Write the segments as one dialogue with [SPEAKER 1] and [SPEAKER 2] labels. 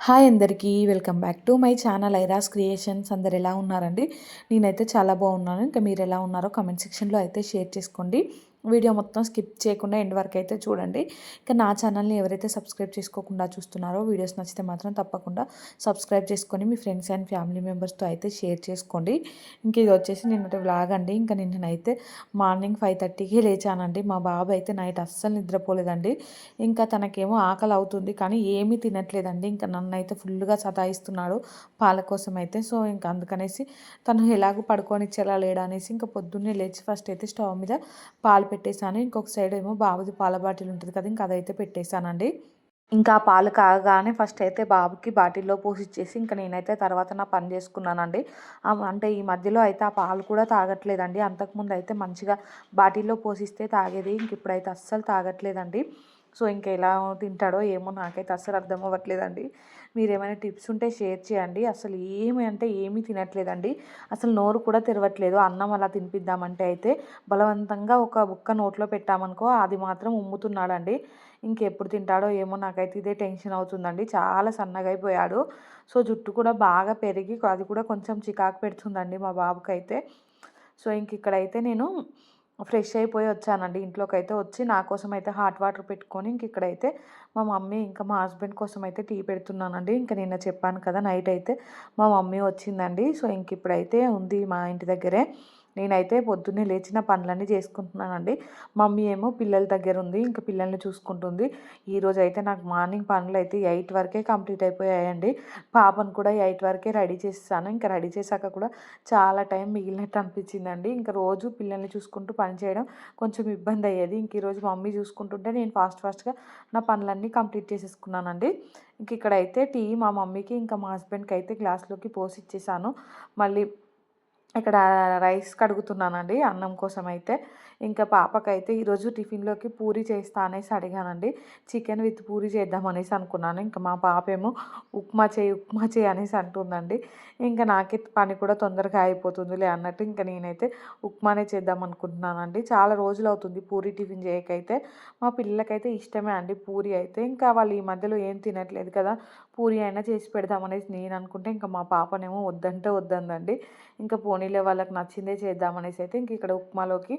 [SPEAKER 1] Hi అందరికీ welcome back to my channel Airas creations. అందరు ఎలా ఉన్నారండి? నేనైతే చాలా బాగున్నాను. ఇంకా మీరు ఎలా ఉన్నారో కామెంట్ సెక్షన్లో అయితే షేర్ చేసుకోండి. వీడియో మొత్తం స్కిప్ చేయకుండా ఎండ్ వరకు అయితే చూడండి. ఇంకా నా ఛానల్ని ఎవరైతే సబ్స్క్రైబ్ చేసుకోకుండా చూస్తున్నారో వీడియోస్ నచ్చితే మాత్రం తప్పకుండా సబ్స్క్రైబ్ చేసుకొని మీ ఫ్రెండ్స్ అండ్ ఫ్యామిలీ మెంబర్స్తో అయితే షేర్ చేసుకోండి. ఇంక ఇది వచ్చేసి నిన్నటి వ్లాగ్ అండి. ఇంకా నిన్ననైతే మార్నింగ్ 5:30కి లేచానండి. మా బాబు అయితే నైట్ అస్సలు నిద్రపోలేదండి. ఇంకా తనకేమో ఆకలి అవుతుంది కానీ ఏమీ తినట్లేదండి. ఇంకా నన్నైతే ఫుల్గా సతాయిస్తున్నాడు పాల కోసం అయితే. సో ఇంకా అందుకనేసి తను ఎలాగో పడుకోనిచ్చేలా లేడా అనేసి ఇంకా పొద్దున్నే లేచి ఫస్ట్ అయితే స్టవ్ మీద పాలు పెట్టేశాను. ఇంకొక సైడ్ ఏమో బాబుది పాల బాటిల్ ఉంటుంది కదా, ఇంకా అదైతే పెట్టేశానండి. ఇంకా ఆ పాలు కాగానే ఫస్ట్ అయితే బాబుకి బాటిల్లో పోసిచ్చేసి ఇంకా నేనైతే తర్వాత నా పని చేసుకున్నానండి. అంటే ఈ మధ్యలో అయితే ఆ పాలు కూడా తాగట్లేదండి. అంతకుముందు అయితే మంచిగా బాటిల్లో పోసిస్తే తాగేది. ఇంక ఇప్పుడైతే అస్సలు తాగట్లేదండి. సో ఇంకా ఎలా తింటాడో ఏమో నాకైతే అస్సలు అర్థం అవ్వట్లేదండి. మీరేమైనా టిప్స్ ఉంటే షేర్ చేయండి. అసలు ఏమి అంటే ఏమీ తినట్లేదండి. అసలు నోరు కూడా తెరవట్లేదు. అన్నం అలా తినిపిద్దామంటే అయితే బలవంతంగా ఒక బుక్క నోట్లో పెట్టామనుకో అది మాత్రం ఉమ్ముతున్నాడండి. ఇంకెప్పుడు తింటాడో ఏమో నాకైతే ఇదే టెన్షన్ అవుతుందండి. చాలా సన్నగా అయిపోయాడు. సో జుట్టు కూడా బాగా పెరిగి అది కూడా కొంచెం చికాకు పెడుతుందండి మా బాబుకైతే. సో ఇంక ఇక్కడైతే నేను ఫ్రెష్ అయిపోయి వచ్చానండి. ఇంట్లోకి అయితే వచ్చి నా కోసం అయితే హాట్ వాటర్ పెట్టుకొని ఇంక ఇక్కడైతే మా మమ్మీ ఇంకా మా హస్బెండ్ కోసం అయితే టీ పెడుతున్నానండి. ఇంకా నిన్న చెప్పాను కదా నైట్ అయితే మా మమ్మీ వచ్చిందండి. సో ఇంక ఇప్పుడైతే ఉంది మా ఇంటి దగ్గరే. నేనైతే పొద్దున్నే లేచిన పనులన్నీ చేసుకుంటున్నానండి. మమ్మీ ఏమో పిల్లల దగ్గర ఉంది. ఇంకా పిల్లల్ని చూసుకుంటుంది. ఈరోజు అయితే నాకు మార్నింగ్ పనులు అయితే 8 వరకే కంప్లీట్ అయిపోయాయండి. పాపను కూడా 8 వరకే రెడీ చేసేసాను. ఇంకా రెడీ చేశాక కూడా చాలా టైం మిగిలినట్టు అనిపించిందండి. ఇంకా రోజు పిల్లల్ని చూసుకుంటూ పని చేయడం కొంచెం ఇబ్బంది అయ్యేది. ఇంక ఈరోజు మమ్మీ చూసుకుంటుంటే నేను ఫాస్ట్గా నా పనులన్నీ కంప్లీట్ చేసేసుకున్నానండి. ఇంక ఇక్కడైతే టీ మా మమ్మీకి ఇంకా మా హస్బెండ్కి అయితే గ్లాస్లోకి పోసి ఇచ్చేసాను. మళ్ళీ ఇక్కడ రైస్ కడుగుతున్నానండి అన్నం కోసం అయితే. ఇంకా పాపకైతే ఈరోజు టిఫిన్లోకి పూరి చేస్తా అనేసి అడిగానండి. చికెన్ విత్ పూరి చేద్దాం అనేసి అనుకున్నాను. ఇంకా మా పాప ఏమో ఉప్మా చేయి అనేసి అంటుందండి. ఇంకా నాకే పని కూడా తొందరగా అయిపోతుందిలే అన్నట్టు ఇంకా నేనైతే ఉప్మానే చేద్దాం అనుకుంటున్నానండి. చాలా రోజులు అవుతుంది పూరి టిఫిన్ చేయకైతే. మా పిల్లలకైతే ఇష్టమే అండి పూరి అయితే. ఇంకా వాళ్ళు ఈ మధ్యలో ఏం తినట్లేదు కదా, పూరి అయినా చేసి పెడదామనేసి నేను అనుకుంటే ఇంకా మా పాపనేమో వద్దంటే వద్దందండి. ఇంకా పోనీలే వాళ్ళకి నచ్చిందే చేద్దామనేసి అయితే ఇంక ఇక్కడ ఉప్మాలోకి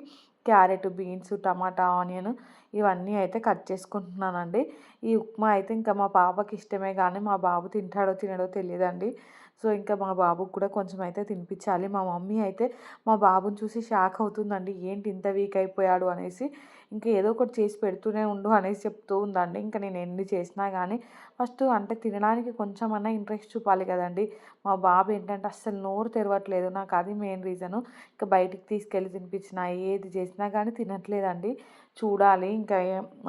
[SPEAKER 1] క్యారెట్, బీన్స్, టమాటా, ఆనియన్ ఇవన్నీ అయితే కట్ చేసుకుంటున్నానండి. ఈ ఉప్మా అయితే ఇంకా మా పాపకి ఇష్టమే కానీ మా బాబు తింటాడో తినడో తెలియదండి. సో ఇంకా మా బాబుకి కూడా కొంచెం అయితే తినిపించాలి. మా మమ్మీ అయితే మా బాబుని చూసి షాక్ అవుతుందండి. ఏంటి ఇంత వీక్ అయిపోయాడు అనేసి. ఇంకా ఏదో ఒకటి చేసి పెడుతూనే ఉండు అనేసి చెప్తూ ఉందండి. ఇంకా నేను ఎన్ని చేసినా కానీ ఫస్ట్ అంటే తినడానికి కొంచెమన్నా ఇంట్రెస్ట్ చూపాలి కదండి. మా బాబు ఏంటంటే అస్సలు నోరు తెరవట్లేదు. నాకు అది మెయిన్ రీజను. ఇంకా బయటికి తీసుకెళ్ళి తినిపించినా ఏది చేసినా కానీ తినట్లేదండి. చూడాలి ఇంకా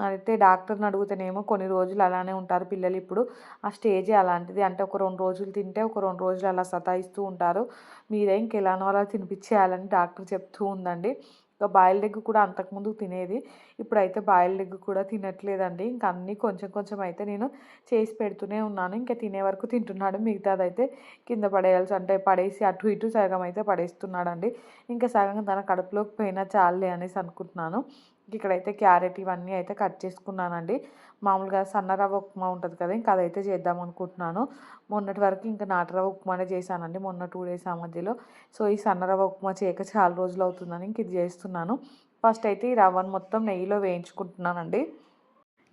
[SPEAKER 1] అయితే డాక్టర్ని అడుగుతేనేమో కొన్ని రోజులు అలానే ఉంటారు పిల్లలు. ఇప్పుడు ఆ స్టేజే అలాంటిది. అంటే ఒక 2 రోజులు తింటే ఒక 2 రోజులు అలా సతాయిస్తూ ఉంటారు. మీరే ఇంకెలానో అలా తినిపించేయాలని డాక్టర్ చెప్తూ ఉందండి. ఇంకా బాయిల్డ్ ఎగ్ కూడా అంతకుముందు తినేది. ఇప్పుడైతే బాయిల్డ్ ఎగ్ కూడా తినట్లేదండి. ఇంక అన్నీ కొంచెం కొంచెం అయితే నేను చేసి పెడుతూనే ఉన్నాను. ఇంకా తినే వరకు తింటున్నాడు. మిగతాదైతే కింద పడేయాల్సి అంటే పడేసి అటు ఇటు సగం అయితే పడేస్తున్నాడండి. ఇంకా సగం తన కడుపులోకి పోయినా చాలులే అనేసి అనుకుంటున్నాను. ఇక్కడైతే క్యారెట్ ఇవన్నీ అయితే కట్ చేసుకున్నానండి. మామూలుగా సన్న రవ్వ ఉప్మా ఉంటుంది కదా, ఇంకా అదైతే చేద్దాం అనుకుంటున్నాను. మొన్నటి వరకు ఇంకా నాటు రవ్వ ఉప్మానే చేశానండి మొన్న 2 డేస్ ఆ మధ్యలో. సో ఈ సన్న రవ్వ ఉప్మా చేయక చాలా రోజులు అవుతుందని ఇంక ఇది చేస్తున్నాను. ఫస్ట్ అయితే ఈ రవ్వను మొత్తం నెయ్యిలో వేయించుకుంటున్నానండి.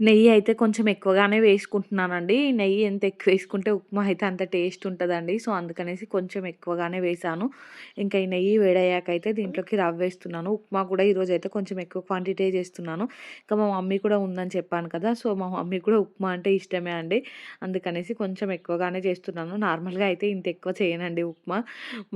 [SPEAKER 1] నెయ్యి అయితే కొంచెం ఎక్కువగానే వేసుకుంటున్నానండి. నెయ్యి ఎంత ఎక్కువ వేసుకుంటే ఉప్మా అయితే అంత టేస్ట్ ఉంటదండి. సో, అందుకనేసి కొంచెం ఎక్కువగానే వేశాను. ఇంకా ఈ నెయ్యి వేడయ్యాకైతే దీంట్లోకి రవ్వేస్తున్నాను. ఉప్మా కూడా ఈరోజైతే కొంచెం ఎక్కువ క్వాంటిటీ చేస్తున్నాను. ఇంకా మా మమ్మీ కూడా ఉందని చెప్పాను కదా, సో, మా మమ్మీకి కూడా ఉప్మా అంటే ఇష్టమే అండి. అందుకనేసి కొంచెం ఎక్కువగానే చేస్తున్నాను. నార్మల్‌గా అయితే ఇంత ఎక్కువ చేయనండి ఉప్మా.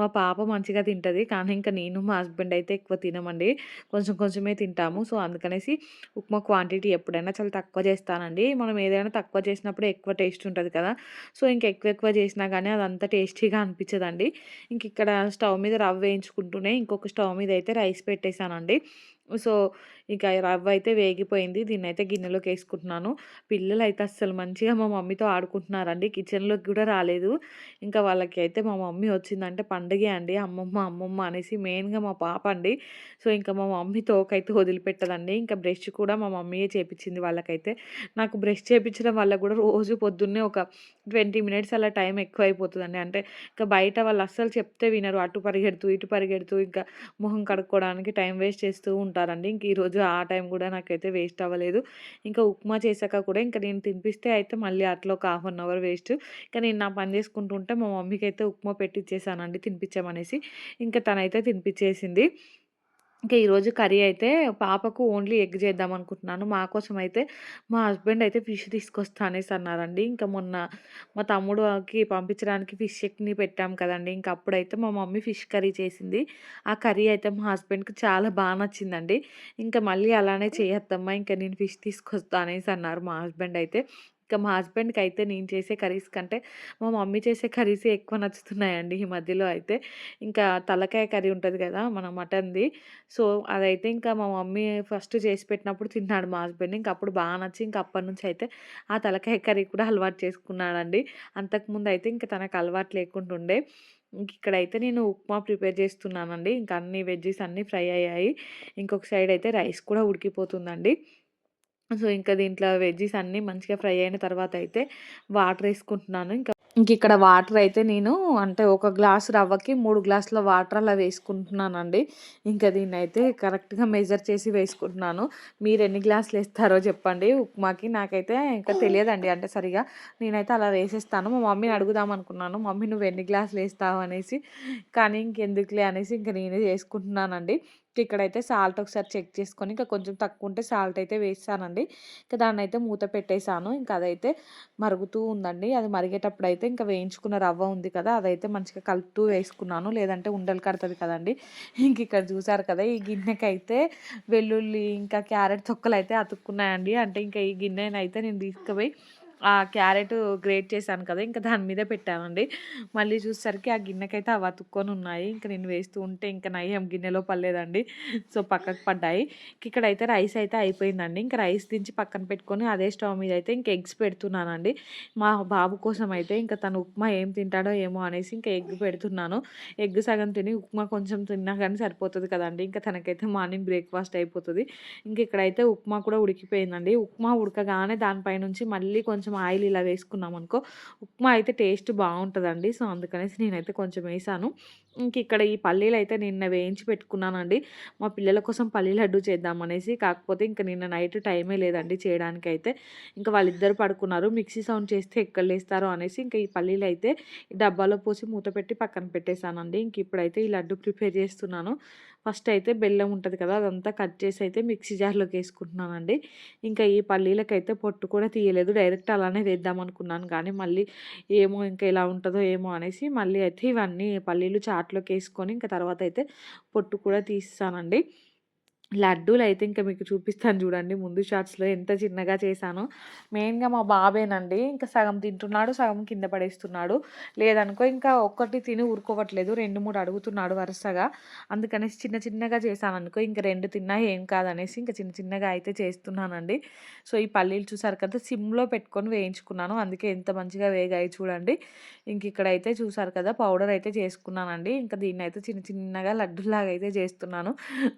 [SPEAKER 1] మా పాప మంచిగా తింటది. కానీ ఇంకా నేను, మా హస్బెండ్ అయితే ఎక్కువ తినమండి. కొంచెం కొంచెమే తింటాము. సో, అందుకనేసి ఉప్మా క్వాంటిటీ ఎప్పుడైనా చాలా తక్కువ చేస్తానండి. మనం ఏదైనా తక్కువ చేసినప్పుడే ఎక్కువ టేస్ట్ ఉంటది కదా, సో ఇంక ఎక్కువ ఎక్కువ చేసినా కానీ అదంతా టేస్టీగా అనిపించదండి. ఇంక ఇక్కడ స్టవ్ మీద రవ్వ వేయించుకుంటూనే ఇంకొక స్టవ్ మీద అయితే రైస్ పెట్టేసానండి. సో ఇక రవ్వ అయితే వేగిపోయింది. దీన్నైతే గిన్నెలోకి వేసుకుంటున్నాను. పిల్లలైతే అస్సలు మంచిగా మా మమ్మీతో ఆడుకుంటున్నారండి. కిచెన్‌లోకి కూడా రాలేదు. ఇంకా వాళ్ళకి అయితే మా మమ్మీ వచ్చిందంటే పండగే అండి. అమ్మమ్మ, అమ్మమ్మ అనేసి మెయిన్‌గా మా పాప అండి. సో, ఇంకా మా మమ్మీ తోకైతే వదిలిపెట్టదండి. ఇంకా బ్రష్ కూడా మా మమ్మీయే చేపిచ్చింది వాళ్ళకైతే. నాకు బ్రష్ చేపిచ్చడం వల్ల కూడా రోజు పొద్దున్నే ఒక 20 మినిట్స్ అలా టైం ఎక్కువైపోతదండి. అంటే ఇంకా బయట వాళ్ళు అస్సలు చెప్తే వినరు. అటు పరిగెడుతూ, ఇటు పరిగెడుతూ ఇంకా మొహం కడుక్కోవడానికి టైం వేస్ట్ చేస్తూ ఉంటారండి. ఇంక ఈరోజు ఆ టైం కూడా నాకైతే వేస్ట్ అవ్వలేదు. ఇంకా ఉప్మా చేశాక కూడా ఇంక నేను తినిపిస్తే అయితే మళ్ళీ అట్లా ఒక హాఫ్ అన్ అవర్ వేస్ట్. ఇక నేను నా పని చేసుకుంటూ ఉంటే మా మమ్మీకైతే ఉప్మా పెట్టిచ్చేసానండి తినిపించమనేసి. ఇంకా తనైతే తినిపిచ్చేసింది. ఇంకా ఈరోజు కర్రీ అయితే పాపకు ఓన్లీ ఎగ్ చేద్దామనుకుంటున్నాను. మా కోసం అయితే మా హస్బెండ్ అయితే ఫిష్ తీసుకొస్తా అనేసి అన్నారండి. ఇంకా మొన్న మా తమ్ముడుకి పంపించడానికి ఫిష్ చట్నీ పెట్టాం కదండీ! ఇంక అప్పుడైతే మా మమ్మీ ఫిష్ కర్రీ చేసింది. ఆ కర్రీ అయితే మా హస్బెండ్‌కి చాలా నచ్చిందండి. ఇంకా మళ్ళీ అలానే చెయ్యత్తమ్మా ఇంక నేను ఫిష్ తీసుకొస్తా అనేసి అన్నారు మా హస్బెండ్ అయితే. ఇక మా హస్బెండ్‌కయితే నేను చేసే కర్రీస్ కంటే మా మమ్మీ చేసే కర్రీసే ఎక్కువ నచ్చుతున్నాయండి ఈ మధ్యలో అయితే. ఇంకా తలకాయ కర్రీ ఉంటది కదా! మన మటన్‌ది. సో, అదైతే ఇంకా మా మమ్మీ ఫస్ట్ చేసి పెట్టినప్పుడు తిన్నాడు మా హస్బెండ్. ఇంక అప్పుడు నచ్చి ఇంక అప్పటినుంచి అయితే ఆ తలకాయ కర్రీ కూడా అలవాటు చేసుకున్నాడండి. అంతకుముందయితే ఇంక తనకు అలవాటు లేకుంటుండే. ఇక్కడైతే నేను ఉప్మా ప్రిపేర్ చేస్తున్నానండి. ఇంక అన్ని వెజ్జీస్ అన్నీ ఫ్రై అయ్యాయి. ఇంకొక సైడ్ అయితే రైస్ కూడా ఉడికిపోతుందండి. సో, ఇంకా దీంట్లో వెజ్జీస్ అన్నీ మంచిగా ఫ్రై అయిన తర్వాతయితే వాటరేసుకుంటున్నాను. ఇంకిక్కడ వాటరయితే నేను అంటే ఒక గ్లాస్ రవ్వకి 3 గ్లాసుల వాటర్ అలా వేసుకుంటున్నానండి. ఇంకా దీన్నైతే కరెక్ట్‌గా మెజర్ చేసి వేసుకుంటున్నాను. మీరెన్ని గ్లాసులేస్తారో చెప్పండి ఉప్మాకి. నాకైతే ఇంకా తెలియదండి అంటే సరిగ్గా. నేనైతే అలా వేసేస్తాను. మా మమ్మీని అడుగుదామనుకున్నాను. మమ్మీ నువ్వెన్ని గ్లాసులేస్తావు అనేసి. కానీ ఇంకెందుకులే అనేసి ఇంక నేనే చేసుకుంటున్నానండి. ఇక్కడైతే సాల్ట్ ఒకసారి చెక్ చేసుకొని ఇంకా కొంచెం తక్కువుంటే సాల్ట్ అయితే వేసేసానండి. ఇంక దాన్నైతే మూత పెట్టేసాను. ఇంక అదైతే మరుగుతూ ఉందండి. అది మరిగేటప్పుడైతే ఇంకా వేయించుకున్న రవ్వ ఉంది కదా! అదైతే మంచిగా కలుపుతూ వేసుకున్నాను. లేదంటే ఉండలు కడతది కదండీ! ఇంకిక్కడ చూసారు కదా! ఈ గిన్నెకైతే వెల్లుల్లి, ఇంకా క్యారెట్ తొక్కలైతే అతుక్కున్నాయండి. అంటే ఇంకా ఈ గిన్నెనైతే నేను తీసుకుపోయి ఆ క్యారెట్ గ్రేట్ చేశాను కదా! ఇంక దాని మీద పెట్టానండి. మళ్ళీ చూసేసరికి ఆ గిన్నెకైతే అవి అతుక్కొనున్నాయి. ఇంక నేను వేస్తూ ఉంటే ఇంక నయ్యం గిన్నెలో పడలేదండి. సో, పక్కకు పడ్డాయి. ఇక్కడైతే రైస్ అయితే అయిపోయిందండి. ఇంక రైస్ దించి పక్కన పెట్టుకొని అదే స్టవ్ మీద అయితే ఇంక ఎగ్స్ పెడుతున్నానండి. మా బాబు కోసం అయితే ఇంక తను ఉప్మా ఏం తింటాడో ఏమో అనేసి ఇంక ఎగ్ పెడుతున్నాను. ఎగ్ సగం తిని ఉప్మా కొంచెం తిన్నా గానీ సరిపోతది కదండీ! ఇంక తనకైతే మార్నింగ్ బ్రేక్‌ఫాస్ట్ అయిపోతది. ఇంక ఇక్కడైతే ఉప్మా కూడా ఉడికిపోయిందండి. ఉప్మా ఉడకగానే దానిపైనుంచి మళ్ళీ కొంచెం ఆయిల్ ఇలా వేసుకున్నామనుకో ఉప్మా అయితే టేస్ట్ బావుంటదండి. సో, అందుకనేసి నేనైతే కొంచెం ఏసాను. ఇంకిక్కడ ఈ పల్లీలైతే నిన్న వేయించి పెట్టుకున్నానండి. మా పిల్లల కోసం పల్లి లడ్డు చేద్దామనేసి. కాకపోతే ఇంక నిన్న నైట్ టైమే లేదండి చేయడానికైతే. ఇంక వాళ్ళిద్దరు పడుకున్నారు. మిక్సీ సౌండ్ చేస్తే ఎక్కడ లేస్తారో అనేసి ఇంక ఈ పల్లీలైతే డబ్బాలో పోసి మూత పెట్టి పక్కన పెట్టేసానండి. ఇంక ఇప్పుడైతే ఈ లడ్డు ప్రిపేర్ చేస్తున్నాను. ఫస్ట్ అయితే బెల్లం ఉంటది కదా! అదంతా కట్ చేసి అయితే మిక్సీ జార్‌లోకేసుకుంటున్నానండి. ఇంకా ఈ పల్లీలకైతే పొట్టు కూడా తీయలేదు. డైరెక్ట్ అలానే వేద్దామనుకున్నాను కానీ మళ్ళీ ఏమో ఇంకా ఎలా ఉంటదో ఏమో అనేసి మళ్ళీ అయితే ఇవన్నీ పల్లీలు చాట్‌లోకేసుకొని ఇంక తర్వాతయితే పొట్టు కూడా తీసేసానండి. లడ్డూలయితే ఇంక మీకు చూపిస్తాను చూడండి ముందు షాట్స్‌లో ఎంత చిన్నగా చేశానో. మెయిన్‌గా మా బాబేనండి. ఇంక సగం తింటున్నాడు, సగం కింద పడేస్తున్నాడు. లేదనుకో ఇంకా ఒక్కటి తిని ఊరుకోవట్లేదు. 2, 3 అడుగుతున్నాడు వరుసగా. అందుకనేసి చిన్న చిన్నగా చేశాననుకో ఇంక 2 తిన్నా ఏం కాదనేసి ఇంక చిన్న చిన్నగా అయితే చేస్తున్నానండి. సో, ఈ పల్లీలు చూసారు కదా! సిమ్‌లో పెట్టుకొని వేయించుకున్నాను. అందుకే ఎంత మంచిగా వేగాయి చూడండి. ఇంకిక్కడైతే చూసారు కదా! పౌడర్ అయితే చేసుకున్నానండి. ఇంక దీన్నైతే చిన్న చిన్నగా లడ్డూలాగా అయితే చేస్తున్నాను.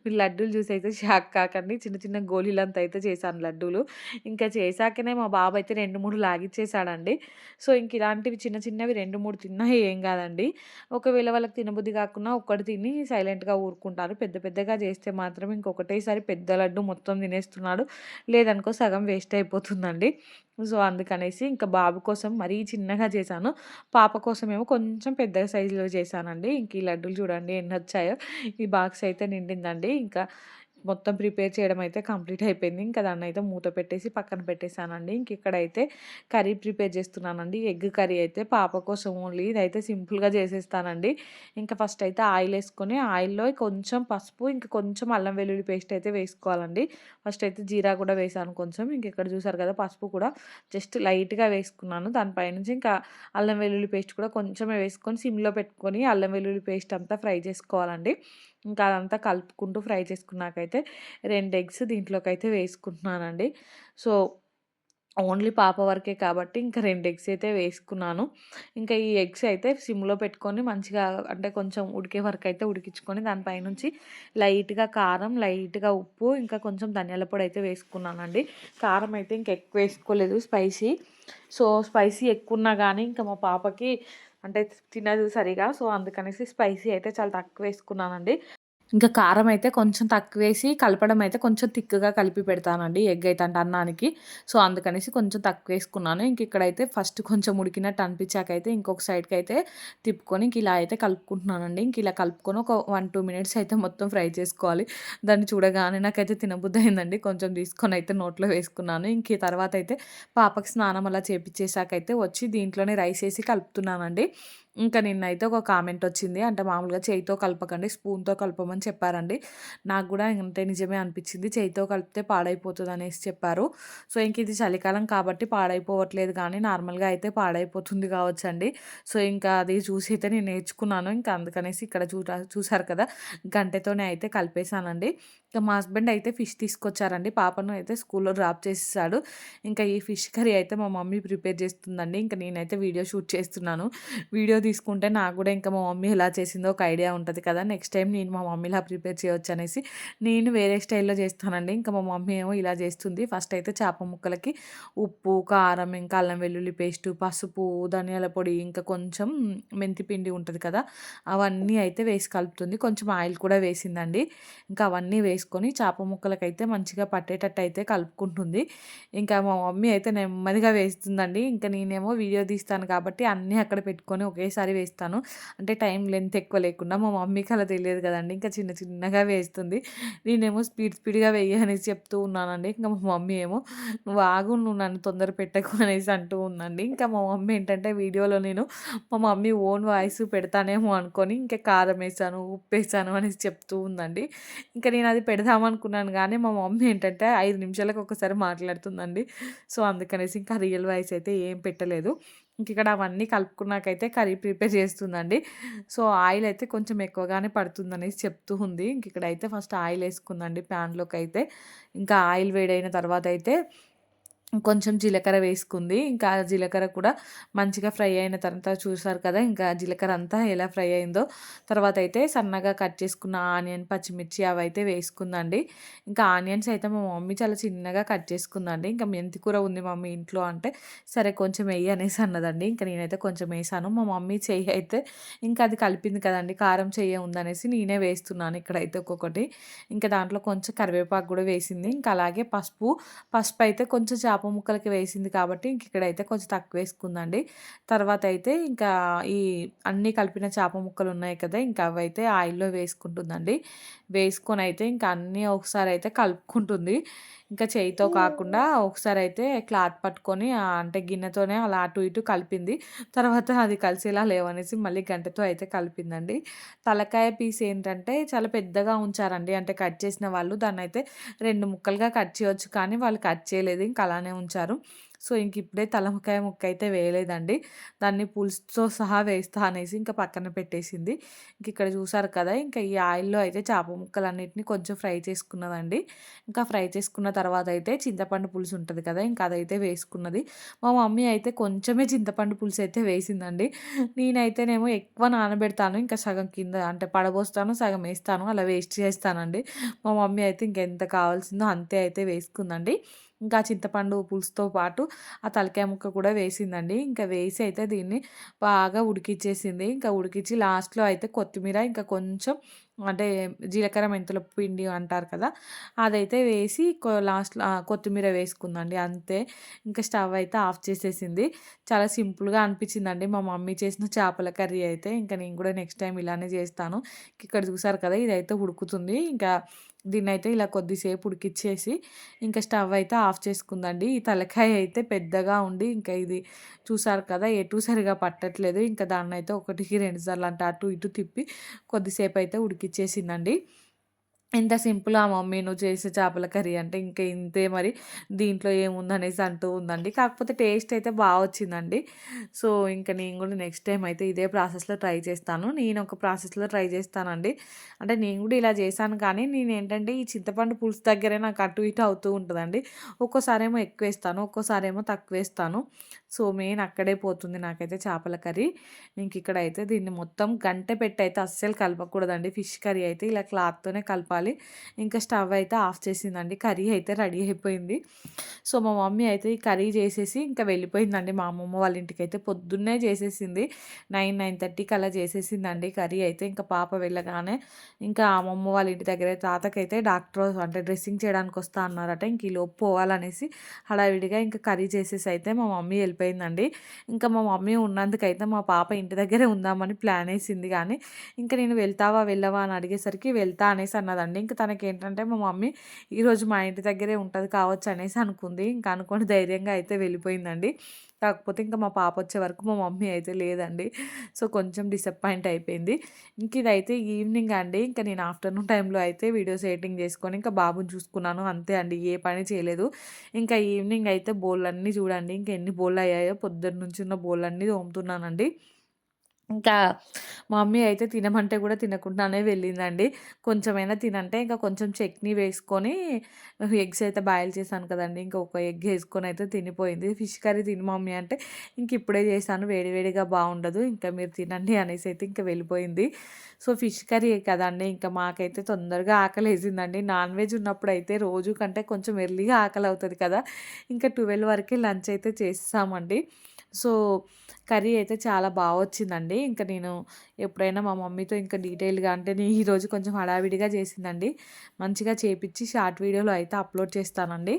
[SPEAKER 1] మీరు లడ్డూలు చూసైతే షాక్ కాకండి. చిన్న చిన్న గోలీలంత అయితే చేశాను లడ్డూలు. ఇంకా చేశాకనే మా బాబయితే 2, 3 లాగిచ్చేసాడండి. సో, ఇంక ఇలాంటివి చిన్న చిన్నవి 2, 3 తిన్నా ఏం గాదండి. ఒకవేళ వాళ్ళకి తినబుద్ధి కాకున్నా ఒక్కటి తిని సైలెంట్‌గా ఊరుకుంటారు. పెద్ద పెద్దగా చేస్తే మాత్రం ఇంకొకటేసారి పెద్ద లడ్డు మొత్తం తినేస్తున్నాడు. లేదనుకో సగం వేస్ట్ అయిపోతుందండి. సో, అందుకనేసి ఇంకా బాబు కోసం మరీ చిన్నగా చేశాను. పాప కోసమేమో కొంచెం పెద్ద సైజులో చేశానండి. ఇంక ఈ లడ్డూలు చూడండి ఎన్నొచ్చాయో. ఈ బాక్స్ అయితే నిండిందండి. ఇంకా మొత్తం ప్రిపేర్ చేయడం అయితే కంప్లీట్ అయిపోయింది. ఇంకా దాన్నయితే మూత పెట్టేసి పక్కన పెట్టేసానండి. ఇంక ఇక్కడైతే కర్రీ ప్రిపేర్ చేస్తున్నానండి. ఎగ్ కర్రీ అయితే పాప కోసం ఓన్లీ ఇదైతే సింపుల్‌గా చేసేస్తానండి. ఇంకా ఫస్ట్ అయితే ఆయిల్ ఏసుకొని ఆయిల్‌లో కొంచెం పసుపు, ఇంక కొంచెం అల్లం వెల్లుల్లి పేస్ట్ అయితే వేసుకోవాలండి. ఫస్ట్ అయితే జీరా కూడా వేసాను కొంచెం. ఇంక ఇక్కడ చూసారు కదా! పసుపు కూడా జస్ట్ లైట్‌గా వేసుకున్నాను. దాని పైనుంచి ఇంకా అల్లం వెల్లుల్లి పేస్ట్ కూడా కొంచెమే వేసుకొని సిమ్‌లో పెట్టుకొని అల్లం వెల్లుల్లి పేస్ట్ అంతా ఫ్రై చేసుకోవాలండి. ఇంకా అదంతా కలుపుకుంటూ ఫ్రై చేసుకున్నాకైతే 2 ఎగ్స్ దీంట్లోకైతే వేసుకుంటున్నానండి. సో ఓన్లీ పాప వరకే కాబట్టి ఇంకా 2 ఎగ్స్ అయితే వేసుకున్నాను. ఇంకా ఈ ఎగ్స్ అయితే సిమ్‌లో పెట్టుకొని మంచిగా అంటే కొంచెం ఉడికే వరకైతే ఉడికించుకొని దాని పైనుంచి లైట్‌గా కారం, లైట్‌గా ఉప్పు, ఇంకా కొంచెం ధనియాల పొడి అయితే వేసుకున్నానండి. కారం అయితే ఇంక ఎక్కువ వేసుకోలేదు స్పైసీ. సో స్పైసీ ఎక్కువున్నా గానీ ఇంకా మా పాపకి అంటే తినదు సరిగా. సో అందుకనేసి స్పైసీ అయితే చాలా తక్కువ వేసుకున్నానండి. ఇంకా కారం అయితే కొంచెం తక్కువేసి కలపడం అయితే కొంచెం థిక్‌గా కలిపి పెడతానండి. ఎగ్ అయితే అంటే అన్నానికి. సో, అందుకనేసి కొంచెం తక్కువేసుకున్నాను. ఇంక ఇక్కడైతే ఫస్ట్ కొంచెం ఉడికినట్టు అనిపించాకైతే ఇంకొక సైడ్‌కైతే తిప్పుకొని ఇంక ఇలా అయితే కలుపుకుంటున్నానండి. ఇంక ఇలా కలుపుకొని ఒక 1, 2 మినిట్స్ అయితే మొత్తం ఫ్రై చేసుకోవాలి. దాన్ని చూడగానే నాకైతే తినబుద్దయిందండి. కొంచెం తీసుకొని అయితే నోట్లో వేసుకున్నాను. ఇంక ఈ తర్వాత అయితే పాపకి స్నానం అలా చేపిచ్చేసాకైతే వచ్చి దీంట్లోనే రైస్ ఏసి కలుపుతున్నానండి. ఇంకా నిన్నైతే ఒక కామెంట్ వచ్చింది. అంటే మామూలుగా చేయితో కలపకండి, స్పూన్‌తో కలపమని చెప్పారండి. నాకు గూడా అంతే నిజమే అనిపించింది. చేయితో కలిపితే పాడైపోతదనేసి చెప్పారు. సో, ఇంక ఇది చలికాలం కాబట్టి పాడైపోవట్లేదు కానీ నార్మల్‌గా అయితే పాడైపోతుంది కావచ్చండి. సో, ఇంకా అది చూసి అయితే నేను నేర్చుకున్నాను. ఇంకా అందుకనేసి ఇక్కడ చూసారు కదా! గంటెతోనే అయితే కలిపేసానండి. ఇక మా హస్బెండ్ అయితే ఫిష్ తీసుకొచ్చారండి. పాపను అయితే స్కూల్‌లో డ్రాప్ చేసేసాడు. ఇంకా ఈ ఫిష్ కర్రీ అయితే మా మమ్మీ ప్రిపేర్ చేస్తుందండి. ఇంక నేనైతే వీడియో షూట్ చేస్తున్నాను. వీడియో తీసుకుంటే నాకు గూడా ఇంకా మా మమ్మీ ఎలా చేసిందో ఒక ఐడియా ఉంటది కదా! నెక్స్ట్ టైమ్ నేను మా మమ్మీలా ప్రిపేర్ చేయొచ్చనేసి నేను వేరే స్టైల్‌లో చేస్తానండి. ఇంకా మా మమ్మీ ఏమో ఇలా చేస్తుంది. ఫస్ట్ అయితే చేప ముక్కలకి ఉప్పు, కారం, ఇంకా అల్లం వెల్లుల్లి పేస్టు, పసుపు, ధనియాల పొడి, ఇంకా కొంచెం మెంతి పిండి ఉంటది కదా! అవన్నీ అయితే వేసి కలుపుతుంది. కొంచెం ఆయిల్ కూడా వేసిందండి. ఇంకా అవన్నీ వేసుకొని చేప ముక్కలకైతే మంచిగా పట్టేటట్టు అయితే కలుపుకుంటుంది. ఇంకా మా మమ్మీ అయితే నెమ్మదిగా వేస్తుందండి. ఇంకా నేనేమో వీడియో తీస్తాను కాబట్టి అన్నీ అక్కడ పెట్టుకొని ఒకేసారి వేస్తాను. అంటే టైం లెంత్ ఎక్కువ లేకుండా. మా మమ్మీకి అలా తెలియదు కదండీ! ఇంకా చిన్న చిన్నగా వేస్తుంది. నేనేమో స్పీడ్‌గా వెయ్యి అనేసి చెప్తూ ఉన్నానండి. ఇంకా మా మమ్మీ ఏమో "నువ్వు ఆగు, నువ్వు నన్ను తొందర పెట్టకు" అనేసి అంటూ ఉందండి. ఇంకా మా మమ్మీ ఏంటంటే వీడియోలో నేను మా మమ్మీ ఓన్ వాయిస్ పెడతానేమో అనుకోని ఇంకా కారమేసాను, ఉప్పేసాను అనేసి చెప్తూ ఉందండి. ఇంకా నేనది పెడదామనుకున్నాను గానీ, మా మమ్మీ ఏంటంటే 5 నిమిషాలకు ఒకసారి మాట్లాడుతుందండి. సో, అందుకనేసి ఇంకా రియల్ వాయిస్ అయితే ఏం పెట్టలేదు. ఇంకిక్కడ అవన్నీ కలుపుకున్నాకైతే కర్రీ ప్రిపేర్ చేస్తుందండి. సో, ఆయిల్ అయితే కొంచెం ఎక్కువగానే పడుతుందనేసి చెప్తూ ఉంది. ఇంకిక్కడైతే ఫస్ట్ ఆయిలేసుకుందండి ప్యాన్‌లోకైతే. ఇంకా ఆయిల్ వేడైన తర్వాతయితే కొంచెం జీలకర్ర వేసుకుంది. ఇంకా జీలకర్ర కూడా మంచిగా ఫ్రై అయిన తర్వాత చూసారు కదా! ఇంకా జీలకర్ర అంతా ఎలా ఫ్రై అయిందో, తర్వాతయితే సన్నగా కట్ చేసుకున్న ఆనియన్, పచ్చిమిర్చి అవైతే వేసుకుందండి. ఇంకా ఆనియన్స్ అయితే మా మమ్మీ చాలా చిన్నగా కట్ చేసుకుందండి. ఇంకా మెంతి కూర ఉంది మమ్మీ ఇంట్లో అంటే, సరే కొంచెం ఎయ్యి అనేసి అన్నదండి. ఇంక నేనైతే కొంచెం ఏసాను. మా మమ్మీ చెయ్యి అయితే ఇంకా అది కలిపింది కదండీ! కారం చెయ్యే ఉందనేసి నేనే వేస్తున్నాను ఇక్కడైతే ఒక్కొక్కటి. ఇంకా దాంట్లో కొంచెం కరివేపాకు గూడా వేసింది. ఇంకా అలాగే పసుపయితే కొంచెం చేప ముక్కలకి వేసింది కాబట్టి ఇక్కడైతే కొంచెం తక్కువేసుకుందండి. తర్వాతయితే ఇంకా ఈ అన్నీ కలిపిన చేప ముక్కలున్నాయి కదా! ఇంకా అవైతే ఆయిల్‌లో వేసుకుంటుందండి. వేసుకొనైతే ఇంకా అన్నీ ఒకసారయితే కలుపుకుంటుంది. ఇంకా చేయితో కాకుండా ఒకసారయితే క్లాత్ పట్టుకొని అంటే గిన్నెతోనే అలా అటు ఇటు కలిపింది. తర్వాత అది కలిసేలా లేవనేసి మళ్ళీ గంటెతో అయితే కలిపిందండి. తలకాయ పీస్ ఏంటంటే చాలా పెద్దగా ఉంచారండి. అంటే కట్ చేసిన వాళ్ళు దాన్నయితే 2 ముక్కలుగా కట్ చేయొచ్చు కానీ వాళ్ళు కట్ చేయలేదు. ఇంక అలానే ఉంచారు. సో, ఇంకిప్పుడే తలకాయ ముక్కయితే వేయలేదండి. దాన్ని పులుసుతో సహా వేస్తా అనేసి ఇంక పక్కన పెట్టేసింది. ఇంకిక్కడ చూసారు కదా! ఇంకా ఈ ఆయిల్‌లో అయితే చేప ముక్కలన్నిటిని కొంచెం ఫ్రై చేసుకున్నదండి. ఇంకా ఫ్రై చేసుకున్న తర్వాతయితే చింతపండు పులుసు ఉంటది కదా! ఇంక అదైతే వేసుకున్నది. మా మమ్మీ అయితే కొంచెమే చింతపండు పులుసయితే వేసిందండి. నేనైతేనేమో ఎక్కువ నానబెడతాను. ఇంకా సగం కింద అంటే పడబోస్తాను, సగం ఏస్తాను. అలా వేస్ట్ చేస్తానండి. మా మమ్మీ అయితే ఇంకెంత కావాల్సిందో అంతే అయితే వేసుకుందండి. ఇంకా చింతపండు పులుసుతో పాటు ఆ తలకాయ ముక్క కూడా వేసిందండి. ఇంకా వేసి అయితే దీన్ని బాగా ఉడికిచ్చేసింది. ఇంకా ఉడికిచ్చి లాస్ట్‌లో అయితే కొత్తిమీర ఇంకా కొంచెం అంటే జీలకర్ర మెంతుల పిండి అంటారు కదా! అదైతే వేసి లాస్ట్‌లో కొత్తిమీర వేసుకుందండి అంతే. ఇంకా స్టవ్ అయితే ఆఫ్ చేసేసింది. చాలా సింపుల్‌గా అనిపించిందండి మా మమ్మీ చేసిన చేపల కర్రీ అయితే. ఇంకా నేను కూడా నెక్స్ట్ టైమ్ ఇలానే చేస్తాను. ఇక్కడ చూసారు కదా! ఇదైతే ఉడుకుతుంది. ఇంకా దీన్నైతే ఇలా కొద్దిసేపు ఉడికిచ్చేసి ఇంకా స్టవ్ అయితే ఆఫ్ చేసుకుందండి. ఈ తలకాయ అయితే పెద్దగా ఉండి ఇంకా ఇది చూసారు కదా! ఎటు సరిగా పట్టట్లేదు. ఇంకా దాన్నైతే 1కి 2 సార్లు అంటే అటు ఇటు తిప్పి కొద్దిసేపు అయితే ఉడికిచ్చేసిందండి. ఇంత సింపులా మమ్మీ నువ్వు చేసే చేపల కర్రీ అంటే ఇంక ఇంతే మరి దీంట్లో ఏముందనేసి అంటూ ఉందండి. కాకపోతే టేస్ట్ అయితే బా వచ్చిందండి. సో, ఇంక నేను గూడా నెక్స్ట్ టైమ్ అయితే ఇదే ప్రాసెస్‌లో ట్రై చేస్తాను. నేను ఒక ప్రాసెస్‌లో ట్రై చేస్తానండి. అంటే నేను గూడా ఇలా చేశాను కానీ నేనేంటంటే ఈ చింతపండు పులుసు దగ్గరే నాకు అటు ఇటు అవుతూ ఉంటదండి. ఒక్కోసారేమో ఎక్కువేస్తాను, ఒక్కోసారేమో తక్కువేస్తాను. సో, మెయిన్ అక్కడే పోతుంది నాకైతే చేపల కర్రీ. ఇంకిక్కడైతే దీన్ని మొత్తం గంటె పెట్టయితే అస్సలు కలపకూడదండి. ఫిష్ కర్రీ అయితే ఇలా క్లాత్‌తోనే కలపాలి. ఇంకా స్టవ్ అయితే ఆఫ్ చేసిందండి. కర్రీ అయితే రెడీ అయిపోయింది. సో, మా మమ్మీ అయితే ఈ కర్రీ చేసేసి ఇంకా వెళ్ళిపోయిందండి మా అమ్మమ్మ వాళ్ళ ఇంటికైతే. పొద్దున్నే చేసేసింది. 9:30కి అలా చేసేసిందండి కర్రీ అయితే. ఇంకా పాప వెళ్ళగానే ఇంకా అమ్మమ్మ వాళ్ళ ఇంటి దగ్గర తాతకైతే డాక్టర్ అంటే డ్రెస్సింగ్ చేయడానికి వస్తా అన్నారట. ఇంక ఈలోపు పోవాలనేసి హడావిడిగా ఇంకా కర్రీ చేసేసి అయితే మా మమ్మీ వెళ్ళిపోయిందండి. ఇంకా మా మమ్మీ ఉన్నందుకైతే మా పాప ఇంటి దగ్గరే ఉందామని ప్లాన్ ఏసింది గానీ, ఇంక నేను వెళ్తావా? వెళ్ళవా? అని అడిగేసరికి వెళ్తా అనేసి అన్నదండి. ఇంక తనకేంటంటే మా మమ్మీ ఈరోజు మా ఇంటి దగ్గరే ఉంటది కావచ్చు అనేసి అనుకుంది. ఇంక అనుకోని ధైర్యంగా అయితే వెళ్ళిపోయిందండి. కాకపోతే ఇంక మా పాప వచ్చే వరకు మా మమ్మీ అయితే లేదండి. సో, కొంచెం డిసప్పాయింట్ అయిపోయింది. ఇంక ఇదైతే ఈవినింగ్ అండి. ఇంక నేను ఆఫ్టర్‌నూన్ టైంలో అయితే వీడియోస్ ఎడిటింగ్ చేసుకొని ఇంకా బాబుని చూసుకున్నాను. అంతే అండి. ఏ పని చేయలేదు. ఇంకా ఈవినింగ్ అయితే బోళ్ళన్నీ చూడండి ఇంక ఎన్ని బోళ్ళయ్యాయో పొద్దున్నుంచి ఉన్న బోళ్ళన్నీ తోముతున్నానండి. ఇంకా మా మమ్మీ అయితే తినమంటే కూడా తినకుండానే వెళ్ళిందండి. కొంచెమైనా తినంటే ఇంకా కొంచెం చట్నీ వేసుకొని ఎగ్స్ అయితే బాయిల్ చేశాను కదండీ! ఇంకా ఒక ఎగ్ ఏసుకొని అయితే తినిపోయింది. ఫిష్ కర్రీ తిను మమ్మీ అంటే ఇంక ఇప్పుడే చేశాను వేడి వేడిగా బావుండదు. ఇంకా మీరు తినండి అనేసి అయితే ఇంక వెళ్ళిపోయింది. సో, ఫిష్ కర్రీ కదండీ! ఇంకా మాకైతే తొందరగా ఆకలేసిందండి. నాన్ వెజ్ ఉన్నప్పుడైతే రోజు కంటే కొంచెం ఎర్లీగా ఆకలవుతది కదా! ఇంకా 12 వరకే లంచ్ అయితే చేసేసామండి. సో, కర్రీ అయితే చాలా బా వచ్చిందండి. ఇంక నేను ఎప్పుడైనా మా మమ్మీతో ఇంకా డీటెయిల్‌గా అంటే ఈరోజు కొంచెం హడావిడిగా చేసిందండి. మంచిగా చేపిచ్చి షార్ట్ వీడియోలో అయితే అప్‌లోడ్ చేస్తానండి.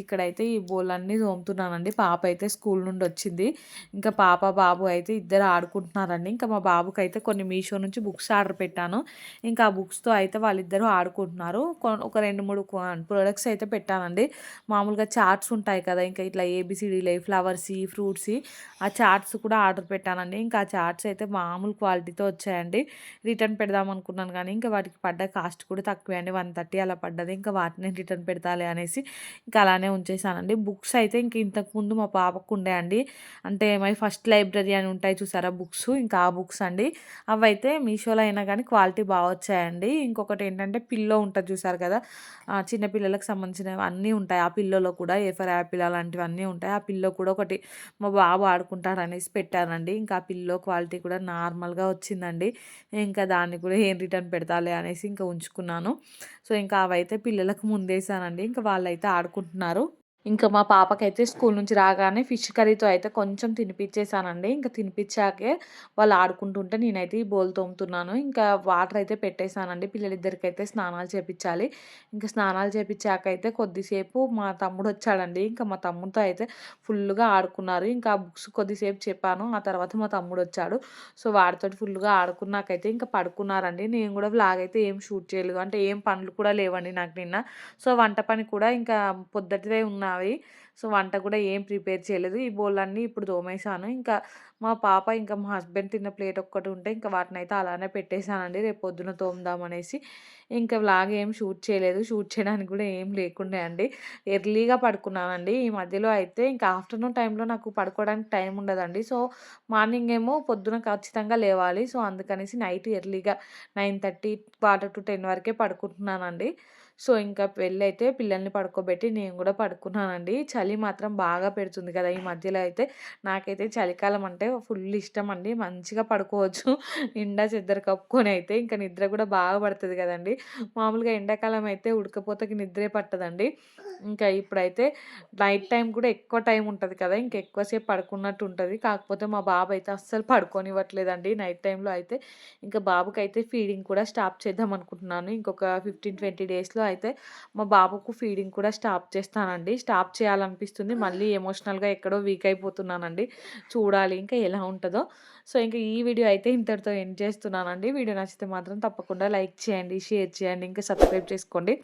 [SPEAKER 1] ఇక్కడైతే ఈ బోళ్ళన్నీ తోముతున్నానండి. పాప అయితే స్కూల్ నుండి వచ్చింది. ఇంకా పాప, బాబు అయితే ఇద్దరు ఆడుకుంటున్నారండి. ఇంకా మా బాబుకైతే కొన్ని మీషో నుంచి బుక్స్ ఆర్డర్ పెట్టాను. ఇంకా ఆ బుక్స్‌తో అయితే వాళ్ళిద్దరూ ఆడుకుంటున్నారు. ఒక 2, 3 ప్రొడక్ట్స్ అయితే పెట్టానండి. మామూలుగా చార్ట్స్ ఉంటాయి కదా! ఇంకా ఇట్లా ఏబీసీడీలయి, ఫ్లవర్స్‌యి, ఫ్రూట్స్‌యి ఆ చార్ట్స్ కూడా ఆర్డర్ పెట్టానండి. ఇంకా ఆ చార్ట్స్ అయితే మామూలు క్వాలిటీతో వచ్చాయండి. రిటర్న్ పెడదాం అనుకున్నాను కానీ ఇంకా వాటికి పడ్డ కాస్ట్ కూడా తక్కువే అండి. 130 అలా పడ్డది. ఇంకా వాటిని రిటర్న్ పెడతాలే అనేసి ఇంకా అలానే ఉంచేసానండి. బుక్స్ అయితే ఇంక ఇంతకుముందు మా పాపకు ఉండే అండి. అంటే మై ఫస్ట్ లైబ్రరీ అని ఉంటాయి చూసారా బుక్స్. ఇంకా ఆ బుక్స్ అండి. అవైతే మీషోలో అయినా కానీ క్వాలిటీ బా వచ్చాయండి. ఇంకొకటి ఏంటంటే పిల్లో ఉంటది చూసారు కదా! చిన్న పిల్లలకు సంబంధించినవి అన్నీ ఉంటాయి. ఆ పిల్లోలో కూడా ఏ ఫర్ యాపిల్ అలాంటివన్నీ ఉంటాయి. ఆ పిల్లో కూడా ఒకటి మా బాబు ఆడుకుంటాడనేసి పెట్టానండి. ఇంకా ఆ పిల్లో క్వాలిటీ కూడా నార్మల్‌గా వచ్చిందండి. ఇంకా దాన్ని కూడా ఏం రిటర్న్ పెడతాలే అనేసి ఇంకా ఉంచుకున్నాను. సో, ఇంకా అవైతే పిల్లలకు ముందేసానండి. ఇంకా వాళ్ళైతే ఆడుకుంటున్నారు. ఇంకా మా పాపకైతే స్కూల్ నుంచి రాగానే ఫిష్ కర్రీతో అయితే కొంచెం తినిపిచ్చేసానండి. ఇంక తినిపిచ్చాకే వాళ్ళు ఆడుకుంటుంటే నేనైతే ఈ బోలు తోముతున్నాను. ఇంకా వాటర్ అయితే పెట్టేసానండి. పిల్లలిద్దరికైతే స్నానాలు చేపిచ్చాలి. ఇంక స్నానాలు చేపిచ్చాకైతే కొద్దిసేపు మా తమ్ముడొచ్చాడండి. ఇంకా మా తమ్ముడితో అయితే ఫుల్లుగా ఆడుకున్నారు. ఇంకా ఆ బుక్స్ కొద్దిసేపు చెప్పాను. ఆ తర్వాత మా తమ్ముడొచ్చాడు. సో, వాడితోటి ఫుల్లుగా ఆడుకున్నాకైతే ఇంకా పడుకున్నారండి. నేను గూడా వ్లాగ్ అయితే ఏం షూట్ చేయలేదు. అంటే ఏం పనులు కూడా లేవండి నాకు నిన్న. సో, వంట పని కూడా ఇంకా పొద్దుటిదే ఉన్నవి. సో, వంట కూడా ఏం ప్రిపేర్ చేయలేదు. ఈ బోళ్ళన్నీ ఇప్పుడు తోమేసాను. ఇంకా మా పాప ఇంకా మా హస్బెండ్ తిన్న ప్లేట్ ఒక్కటి ఉంటే ఇంకా వాటినైతే అలానే పెట్టేసానండి. రేపు పొద్దున తోముదామనేసి. ఇంకా వ్లాగ్ ఏం షూట్ చేయలేదు. షూట్ చేయడానికి కూడా ఏం లేకుండే అండి. ఎర్లీగా పడుకున్నానండి. ఈ మధ్యలో అయితే ఇంకా ఆఫ్టర్‌నూన్ టైంలో నాకు పడుకోవడానికి టైం ఉండదండి. సో, మార్నింగ్ ఏమో పొద్దున ఖచ్చితంగా లేవాలి. సో, అందుకనేసి నైట్ ఎర్లీగా 9:30, 10 వరకే పడుకుంటున్నానండి. సో, ఇంకా వెళ్ళైతే పిల్లల్ని పడుకోబెట్టి నేను గూడా పడుకున్నానండి. చలి మాత్రం బాగా పెడుతుంది కదా! ఈ మధ్యలో అయితే. నాకైతే చలికాలం అంటే ఫుల్ ఇష్టమండి. మంచిగా పడుకోవచ్చు. నిండా చెద్దరు కప్పుకొనైతే. ఇంక నిద్ర గూడా బాగా పడతది గదండీ! మామూలుగా ఎండాకాలం అయితే ఉడకపోతకి నిద్రే పట్టదండి. ఇంకా ఇప్పుడైతే నైట్ టైమ్ కూడా ఎక్కువ టైం ఉంటది కదా! ఇంకెక్కువ సేపు పడుకున్నట్టు ఉంటది. కాకపోతే మా బాబైతే అస్సలు పడుకోనివ్వట్లేదండి నైట్ టైమ్‌లో అయితే. ఇంకా బాబుకైతే ఫీడింగ్ కూడా స్టాప్ చేద్దాం అనుకుంటున్నాను. ఇంకొక 15, 20 డేస్‌లో అయితే మా బాబుకు ఫీడింగ్ కూడా స్టాప్ చేస్తానండి. స్టాప్ చేయాలనిపిస్తుంది. మళ్ళీ ఎమోషనల్‌గా ఎక్కడో వీక్ అయిపోతున్నానండి. చూడాలి ఇంకా ఎలా ఉంటదో. సో, ఇంక ఈ వీడియో అయితే ఇంతటితో ఎండ్ చేస్తున్నానండి. వీడియో నచ్చితే మాత్రం తప్పకుండా లైక్ చేయండి, షేర్ చేయండి, ఇంకా సబ్స్క్రైబ్ చేసుకోండి.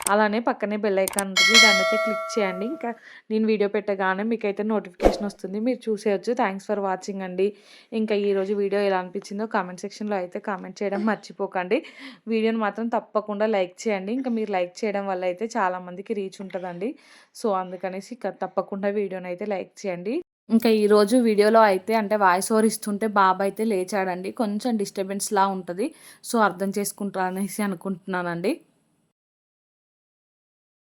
[SPEAKER 1] అలానే పక్కనే బెల్ ఐకాన్ ఉంటుంది. దాన్నైతే క్లిక్ చేయండి. ఇంకా నేను వీడియో పెట్టగానే మీకైతే నోటిఫికేషన్ వస్తుంది. మీరు చూసేయొచ్చు. థాంక్స్ ఫర్ వాచింగ్ అండి. ఇంకా ఈరోజు వీడియో ఎలా అనిపించిందో కామెంట్ సెక్షన్‌లో అయితే కామెంట్ చేయడం మర్చిపోకండి. వీడియోని మాత్రం తప్పకుండా లైక్ చేయండి. ఇంకా మీరు లైక్ చేయడం వల్ల అయితే చాలామందికి రీచ్ ఉంటదండి. సో, అందుకనేసి తప్పకుండా వీడియోనైతే లైక్ చేయండి. ఇంకా ఈరోజు వీడియోలో అయితే అంటే వాయిస్ ఓవర్ ఇస్తుంటే బాబయితే లేచాడండి. కొంచెం డిస్టర్బెన్స్‌లా ఉంటది. సో, అర్థం చేసుకుంటారనేసి అనుకుంటున్నానండి.